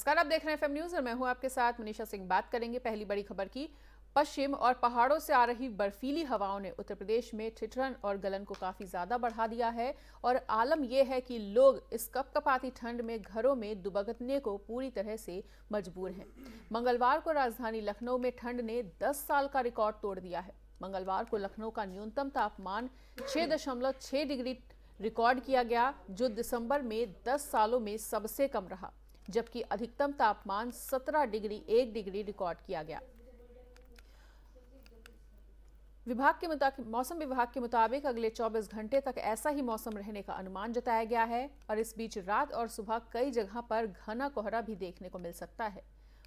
नमस्कार, आप देख रहे हैं एफएम न्यूज और मैं हूं आपके साथ मनीषा सिंह। बात करेंगे पहली बड़ी खबर की। पश्चिम और पहाड़ों से आ रही बर्फीली हवाओं ने उत्तर प्रदेश में ठिठुरन और गलन को काफी ज्यादा बढ़ा दिया है और आलम यह है कि लोग इस कपकपाती ठंड में घरों में दुबकने को पूरी तरह से मजबूर हैं। मंगलवार को राजधानी लखनऊ में ठंड ने 10 साल का रिकॉर्ड तोड़ दिया है। मंगलवार को लखनऊ का न्यूनतम तापमान 6.6 डिग्री रिकॉर्ड किया गया, जो दिसंबर में 10 सालों में सबसे कम रहा, जबकि अधिकतम तापमान 17 डिग्री 1 डिग्री रिकॉर्ड किया गया। मौसम विभाग के मुताबिक अगले 24 घंटे तक ऐसा ही मौसम रहने का अनुमान जताया गया है और इस बीच रात और सुबह कई जगह पर घना कोहरा भी देखने को मिल सकता है।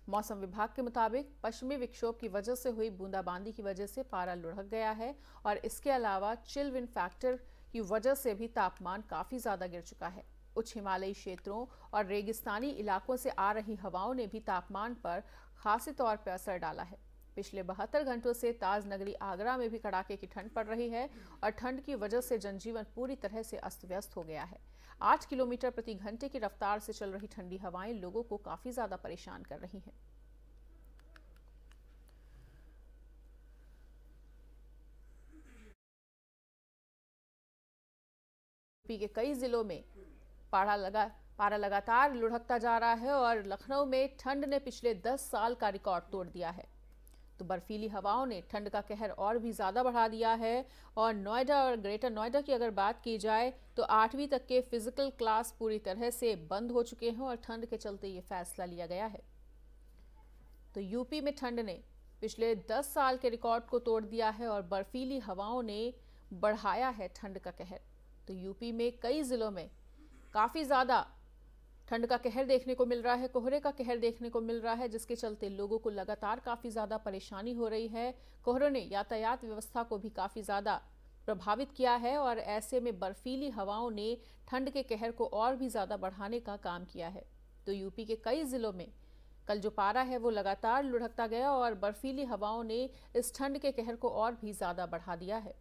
मौसम विभाग के मुताबिक पश्चिमी विक्षोभ की वजह से हुई बूंदाबांदी की वजह से पारा लुढ़क गया है और इसके अलावा चिल विंड फैक्टर की वजह से भी तापमान काफी ज्यादा गिर चुका है। उच्च हिमालयी क्षेत्रों और रेगिस्तानी इलाकों से आ रही हवाओं ने भी तापमान पर खासी तौर पर असर डाला है। पिछले 72 घंटों से ताज नगरी आगरा में भी कड़ाके की ठंड पड़ रही है और ठंड की वजह से जनजीवन पूरी तरह से अस्त व्यस्त हो गया है। 8 किलोमीटर प्रति घंटे की रफ्तार से चल रही ठंडी हवाएं लोगों को काफी ज्यादा परेशान कर रही हैं। यूपी के कई जिलों में पारा लगातार लुढ़कता जा रहा है और लखनऊ में ठंड ने पिछले 10 साल का रिकॉर्ड तोड़ दिया है। तो बर्फीली हवाओं ने ठंड का कहर और भी ज्यादा बढ़ा दिया है और नोएडा और ग्रेटर नोएडा की अगर बात की जाए तो 8वीं तक के फिजिकल क्लास पूरी तरह से बंद हो चुके हैं और ठंड के चलते ये फैसला लिया गया है। तो यूपी में ठंड ने पिछले 10 साल के रिकॉर्ड को तोड़ दिया है और बर्फीली हवाओं ने बढ़ाया है ठंड का कहर। तो यूपी में कई जिलों में काफी ज्यादा ठंड का कहर देखने को मिल रहा है, कोहरे का कहर देखने को मिल रहा है, जिसके चलते लोगों को लगातार काफी ज्यादा परेशानी हो रही है। कोहरे ने यातायात व्यवस्था को भी काफी ज्यादा प्रभावित किया है और ऐसे में बर्फीली हवाओं ने ठंड के कहर को और भी ज्यादा बढ़ाने का काम किया है। तो यूपी के कई जिलों में कल जो पारा है वो लगातार लुढ़कता गया और बर्फीली हवाओं ने इस ठंड के कहर को और भी ज्यादा बढ़ा दिया है।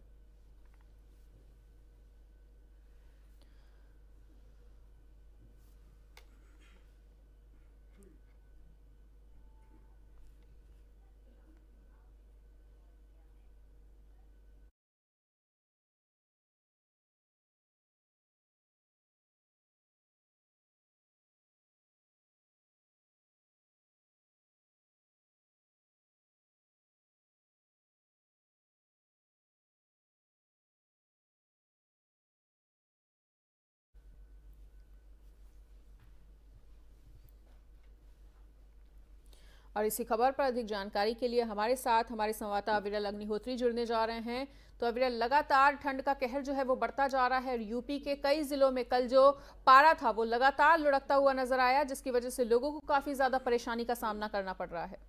और इसी खबर पर अधिक जानकारी के लिए हमारे साथ हमारे संवाददाता अविरल अग्निहोत्री जुड़ने जा रहे हैं। तो अविरल, लगातार ठंड का कहर जो है वो बढ़ता जा रहा है और यूपी के कई जिलों में कल जो पारा था वो लगातार लुढ़कता हुआ नजर आया, जिसकी वजह से लोगों को काफी ज्यादा परेशानी का सामना करना पड़ रहा है।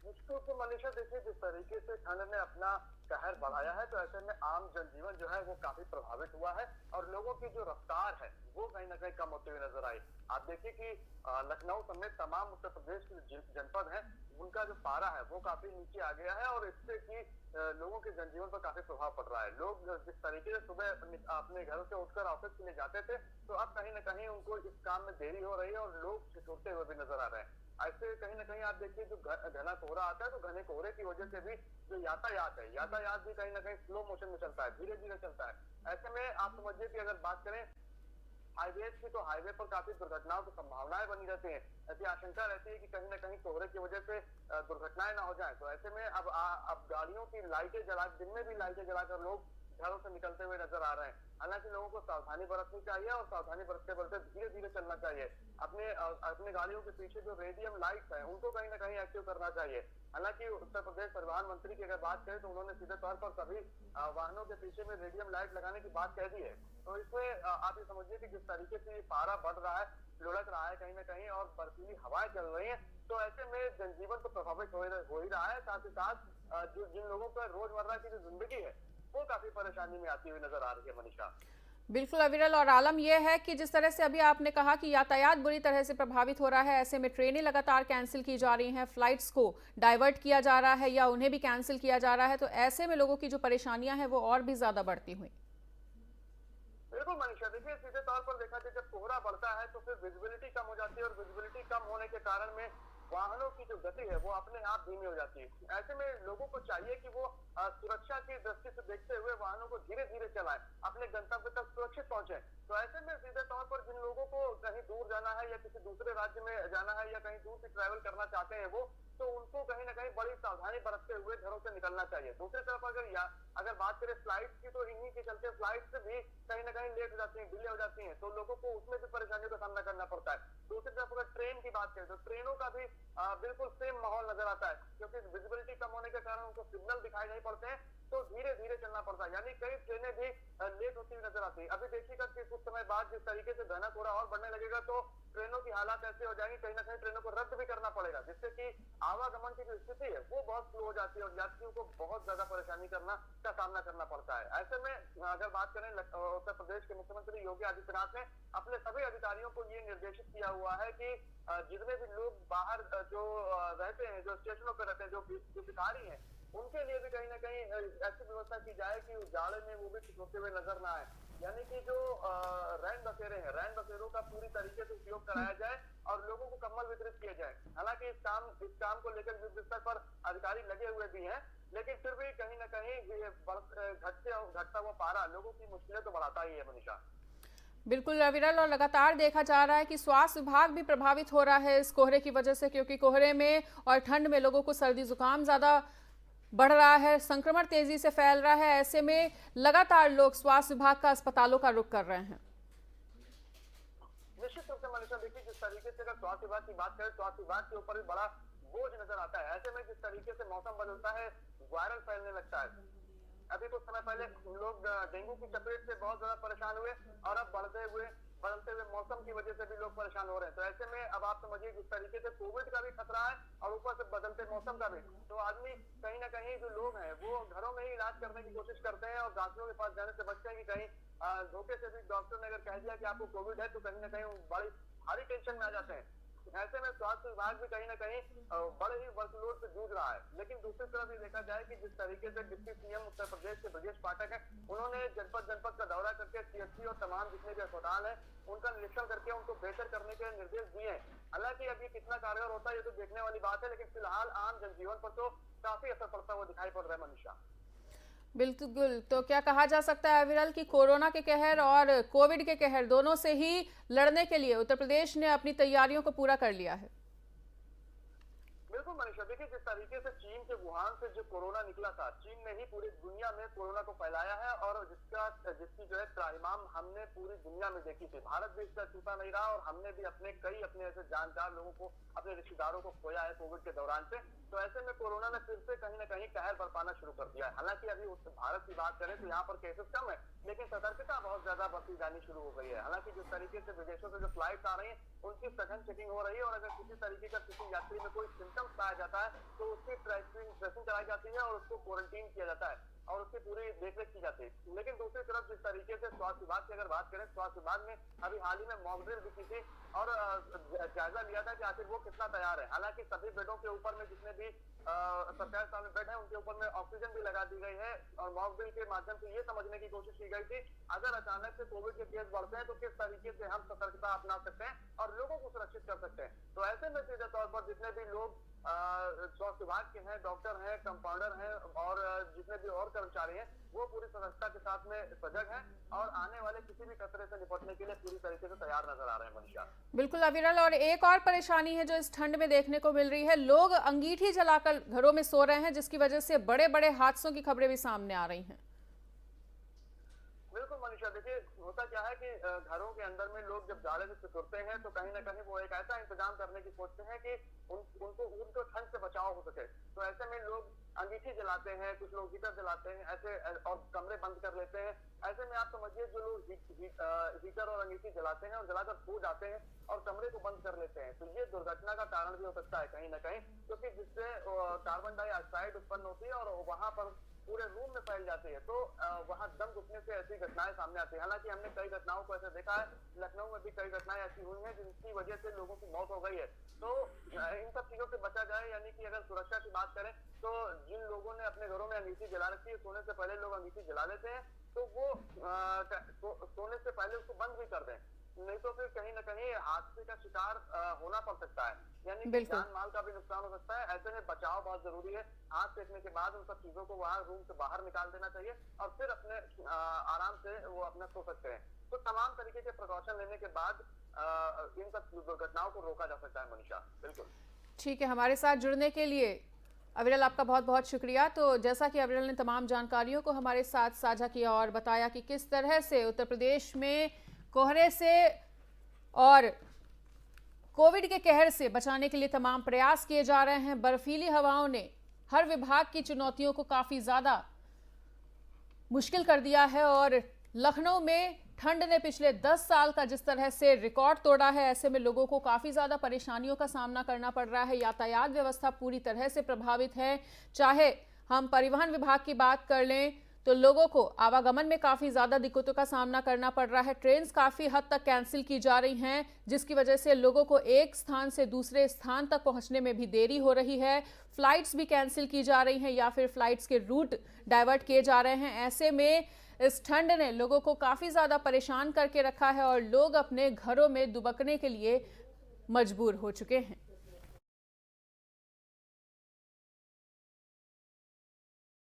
मुश्किल तो मनीषा, देखिए जिस तरीके से ठंड ने अपना कहर बढ़ाया है तो ऐसे में आम जनजीवन जो है वो काफी प्रभावित हुआ है और लोगों की जो रफ्तार है वो कहीं ना कहीं कम होते हुए नजर आई। आप देखिए कि लखनऊ समेत तमाम उत्तर प्रदेश के जो जनपद हैं उनका जो पारा है वो काफी नीचे आ गया है और इससे कि लोगों के जनजीवन पर काफी प्रभाव पड़ रहा है। लोग जिस तरीके से सुबह अपने घरों से उठकर ऑफिस के लिए जाते थे तो अब कहीं ना कहीं उनको इस काम में देरी हो रही है और लोग ठिठुरते हुए भी नजर आ रहे हैं। ऐसे कहीं ना कहीं आप देखिए जो घना कोहरा आता है तो घने कोहरे की वजह से भी जो यातायात है, यातायात भी कहीं ना कहीं स्लो मोशन में चलता है, धीरे धीरे चलता है। ऐसे में आप समझिए कि अगर बात करें हाईवे की तो हाईवे पर काफी दुर्घटनाओं की संभावनाएं बनी रहती है। ऐसी आशंका रहती है कि कहीं ना कहीं कोहरे की वजह से दुर्घटनाएं ना हो जाए। तो ऐसे में अब गाड़ियों की लाइटें जला, दिन में भी लाइटें जलाकर लोग घरों से निकलते हुए नजर आ रहे हैं। हालांकि लोगों को सावधानी बरतनी चाहिए और सावधानी बरतते बरतते धीरे धीरे चलना चाहिए। अपने गाड़ियों के पीछे जो रेडियम लाइट्स हैं उनको कहीं ना कहीं एक्टिव करना चाहिए। हालांकि उत्तर प्रदेश परिवहन मंत्री की अगर बात करें तो उन्होंने सीधे तौर पर सभी वाहनों के पीछे में रेडियम लाइट लगाने की बात कह दी है। तो इसमें आप ये समझिए कि जिस तरीके से पारा बढ़ रहा है, लुढ़क रहा है कहीं ना कहीं और बर्फीली हवाएं चल रही है तो ऐसे में जनजीवन तो प्रभावित हो ही रहा है। साथ ही साथ जो जिन लोगों का रोजमर्रा की जो जिंदगी है वो काफी परेशानी में आती हुई नजर आ रही है। मनीषा, बिल्कुल अविरल, और आलम यह है कि जिस तरह से अभी आपने कहा कि यातायात बुरी तरह से प्रभावित हो रहा है, ऐसे में ट्रेनें लगातार कैंसिल की जा रही हैं, फ्लाइट्स को डाइवर्ट किया जा रहा है या उन्हें भी कैंसिल किया जा रहा है, तो ऐसे में लोगों की जो परेशानियां हैं वो और भी ज्यादा बढ़ती हुई। बिल्कुल मनीषा, देखिए सीधे तौर पर देखा जाए जब कोहरा बढ़ता है तो फिर विजिबिलिटी कम हो जाती है और विजिबिलिटी कम होने के कारण में वाहनों की जो गति है वो अपने आप धीमी हो जाती है। ऐसे में लोगों को चाहिए कि वो सुरक्षा की दृष्टि से देखते हुए वाहनों को धीरे धीरे चलाएं, अपने गंतव्य तक सुरक्षित पहुंचे। तो ऐसे में सीधे तौर पर जिन लोगों को कहीं दूर जाना है या किसी दूसरे राज्य में जाना है या कहीं दूर से ट्रैवल करना चाहते हैं वो, तो उनको कहीं ना कहीं बड़ी सावधानी बरतते हुए घरों से निकलना चाहिए। दूसरी तरफ अगर बात करें फ्लाइट की, तो इन्हीं के चलते फ्लाइट से भी कहीं ना कहीं लेट हो जाती है, डिले हो जाती है, तो लोगों को उसमें भी परेशानियों का सामना करना पड़ता है। दूसरी तरफ अगर ट्रेन की बात करें तो ट्रेनों का भी बिल्कुल सेम माहौल नजर आता है, क्योंकि विजिबिलिटी कम होने के कारण उनको सिग्नल दिखाई नहीं पड़ते हैं, तो धीरे धीरे चलना पड़ता है, यानी कई ट्रेनें भी लेट होती हुई नजर आती है। अभी देखिएगा कि कुछ समय बाद जिस तरीके से घना कोहरा और बढ़ने लगेगा तो ट्रेनों की हालात ऐसे हो जाएंगी, कहीं ना कहीं ट्रेनों को रद्द भी करना पड़ेगा, जिससे कि आवागमन की जो स्थिति है वो बहुत स्लो हो जाती है और यात्रियों को बहुत ज्यादा परेशानी का सामना करना पड़ता है। ऐसे में अगर बात करें उत्तर प्रदेश के मुख्यमंत्री योगी आदित्यनाथ ने अपने सभी अधिकारियों को ये निर्देशित किया हुआ है कि जितने भी लोग बाहर जो रहते हैं, जो स्टेशनों पर रहते हैं, जो भिखारी हैं, उनके लिए भी कहीं ना कहीं ऐसी व्यवस्था की जाए कि उजाले में वो भी कुछ होते हुए नजर ना आए, यानी कि जो रैन बसेरे हैं, रैन बसेरों का पूरी तरीके से उपयोग कराया जाए और लोगों को कंबल वितरित किए जाए। हालांकि इस काम को लेकर युद्ध स्तर पर अधिकारी लगे हुए भी हैं, लेकिन फिर भी कहीं ना कहीं घटता हुआ पारा लोगों की मुश्किलें तो बढ़ाता ही है मनीषा। बिल्कुल अविरल, और लगातार देखा जा रहा है कि स्वास्थ्य विभाग भी प्रभावित हो रहा है इस कोहरे की वजह से, क्योंकि कोहरे में और ठंड में लोगों को सर्दी जुकाम ज्यादा बढ़ रहा है, संक्रमण तेजी से फैल रहा है। ऐसे में लगातार लोग स्वास्थ्य विभाग का अस्पतालों का रुख कर रहे हैं। निश्चित रूप से मनीषा, देखिए जिस तरीके से अगर स्वास्थ्य विभाग की बात करें, स्वास्थ्य विभाग के ऊपर भी बड़ा बोझ नजर आता है। ऐसे में जिस तरीके से मौसम बदलता है, वायरल फैलने लगता है। अभी कुछ समय पहले लोग डेंगू की चपेट से बहुत ज्यादा परेशान हुए और अब बदलते हुए मौसम की वजह से भी लोग परेशान हो रहे हैं। तो ऐसे में अब आप समझिए जिस तरीके से कोविड का भी खतरा है और ऊपर से बदलते मौसम का भी, तो आदमी कहीं ना कहीं जो लोग हैं वो घरों में ही इलाज करने की कोशिश करते हैं और डॉक्टरों के पास जाने से बचते हैं कि कहीं धोखे से भी डॉक्टर ने अगर कह दिया कि आपको कोविड है तो कहीं ना कहीं बड़ी भारी टेंशन में आ जाते हैं। ऐसे में स्वास्थ्य विभाग भी कहीं ना कहीं बड़े ही वर्कलोड से जूझ रहा है। लेकिन दूसरी तरफ ये देखा जाए कि जिस तरीके से डिप्टी सीएम उत्तर प्रदेश के ब्रजेश पाठक है, उन्होंने जनपद जनपद का दौरा करके सीएचसी और तमाम जितने भी अस्पताल है उनका निरीक्षण करके उनको बेहतर करने के निर्देश दिए हैं। हालांकि अब ये कितना कारगर होता है ये तो देखने वाली बात है, लेकिन फिलहाल आम जनजीवन पर तो काफी असर पड़ता हुआ दिखाई पड़ रहा है मनीषा। बिल्कुल, तो क्या कहा जा सकता है अविरल कि कोरोना के कहर और कोविड के कहर दोनों से ही लड़ने के लिए उत्तर प्रदेश ने अपनी तैयारियों को पूरा कर लिया है? बिल्कुल मनीषा, देखिए जिस तरीके से चीन के वुहान से जो कोरोना निकला था, चीन ने ही पूरी दुनिया में कोरोना को फैलाया है और जिसकी जो है त्राहिमाम हमने पूरी दुनिया में देखी थी। भारत भी इसका छूटा नहीं रहा और हमने भी अपने ऐसे जानकार लोगों को, अपने रिश्तेदारों को खोया है कोविड के दौरान से। तो ऐसे में कोरोना ने फिर से कहीं ना कहीं कहर बरपाना शुरू कर दिया है। हालांकि अभी भारत की बात करें तो यहाँ पर केसेस कम है, लेकिन सतर्कता बहुत ज्यादा बरती जानी शुरू हो गई है। हालांकि जिस तरीके से विदेशों से जो फ्लाइट आ रही है उनकी सघन चेकिंग हो रही है और अगर किसी तरीके का किसी यात्री में कोई सिम्टम्स पाया जाता है तो उसकी ट्रेसिंग कराई जाती है और उसको क्वारंटीन किया जाता है और उसकी पूरी देखरेख की जाती है। लेकिन दूसरी तरफ जिस तरीके से स्वास्थ्य विभाग की अगर बात करें, स्वास्थ्य विभाग ने अभी हाल ही में मॉक ड्रिल भी की थी और जायजा लिया था कि आखिर वो कितना तैयार है। हालांकि सभी बेडों के ऊपर में जितने भी 27 बेड है उनके ऊपर में ऑक्सीजन भी लगा दी गई है और मॉक ड्रिल के माध्यम से ये समझने की कोशिश की गई थी अगर अचानक से कोविड के केस बढ़ते हैं तो किस तरीके से हम सतर्कता अपना सकते हैं और लोगों को सुरक्षित कर सकते हैं। तो ऐसे में सीधे तौर पर जितने भी लोग स्वास्थ्य विभाग के हैं, डॉक्टर हैं, कंपाउंडर हैं और जितने भी और कर्मचारी हैं वो पूरी सतर्कता के साथ में सजग हैं और आने वाले किसी भी खतरे से निपटने के लिए पूरी तरीके से तैयार नजर आ रहे हैं मनीषा। बिल्कुल अविरल, और एक और परेशानी है जो इस ठंड में देखने को मिल रही है, लोग अंगीठी जलाकर घरों में सो रहे हैं जिसकी वजह से बड़े बड़े हादसों की खबरें भी सामने आ रही हैं। बिल्कुल मनीषा, देखिए होता क्या है कि घरों के अंदर में लोग जब जाड़े से सिकुड़ते हैं तो कहीं ना कहीं वो एक ऐसा इंतजाम करने की सोचते हैं कि उनको ठंड से बचाव हो सके। तो ऐसे में लोग अंगीठी जलाते हैं, कुछ लोग हीटर जलाते हैं ऐसे और कमरे बंद कर लेते हैं। ऐसे में आप समझिए जो लोग हीटर और अंगीठी जलाते हैं और जलाकर सो जाते हैं और कमरे को बंद कर लेते हैं, तो ये दुर्घटना का कारण भी हो सकता है कहीं ना कहीं, क्योंकि जिससे कार्बन डाइऑक्साइड उत्पन्न होती है और वहां पर पूरे रूम में फैल जाती है, तो वहां दम घुटने से ऐसी घटनाएं सामने आती है। हालांकि हमने कई घटनाओं को ऐसे देखा है, लखनऊ में भी कई घटनाएं ऐसी हुई हैं जिनकी वजह से लोगों की मौत हो गई है। तो इन सब चीजों से बचा जाए, यानी कि अगर सुरक्षा की बात करें तो जिन लोगों ने अपने घरों में में अंगीठी जला रखी है, सोने से पहले लोग अंगीठी जला लेते हैं, तो वो सोने से पहले उसको बंद भी कर दें, नहीं तो फिर कहीं ना कहीं हादसे का शिकार होना पड़ सकता है, यानी कि जान माल का भी नुकसान हो सकता है। ऐसे में बचाव बहुत जरूरी है। हाथ सेकने के बाद उन सब चीजों को वहां रूम से बाहर निकाल देना चाहिए और फिर अपने आराम से वो अपना सो सकते हैं। तो तमाम तरीके के प्रिकॉशन लेने के बाद इन सब दुर्घटनाओं को रोका जा सकता है। मनीषा, बिल्कुल ठीक है, हमारे साथ जुड़ने के लिए अविरल आपका बहुत बहुत शुक्रिया। तो जैसा कि अविरल ने तमाम जानकारियों को हमारे साथ साझा किया और बताया कि किस तरह से उत्तर प्रदेश में कोहरे से और कोविड के कहर से बचाने के लिए तमाम प्रयास किए जा रहे हैं। बर्फीली हवाओं ने हर विभाग की चुनौतियों को काफी ज्यादा मुश्किल कर दिया है और लखनऊ में ठंड ने पिछले 10 साल का जिस तरह से रिकॉर्ड तोड़ा है, ऐसे में लोगों को काफी ज्यादा परेशानियों का सामना करना पड़ रहा है। यातायात व्यवस्था पूरी तरह से प्रभावित है। चाहे हम परिवहन विभाग की बात कर लें तो लोगों को आवागमन में काफी ज्यादा दिक्कतों का सामना करना पड़ रहा है। ट्रेन्स काफी हद तक कैंसिल की जा रही हैं, जिसकी वजह से लोगों को एक स्थान से दूसरे स्थान तक पहुंचने में भी देरी हो रही है। फ्लाइट्स भी कैंसिल की जा रही हैं या फिर फ्लाइट्स के रूट डाइवर्ट किए जा रहे हैं। ऐसे में इस ठंड ने लोगों को काफी ज्यादा परेशान करके रखा है और लोग अपने घरों में दुबकने के लिए मजबूर हो चुके हैं।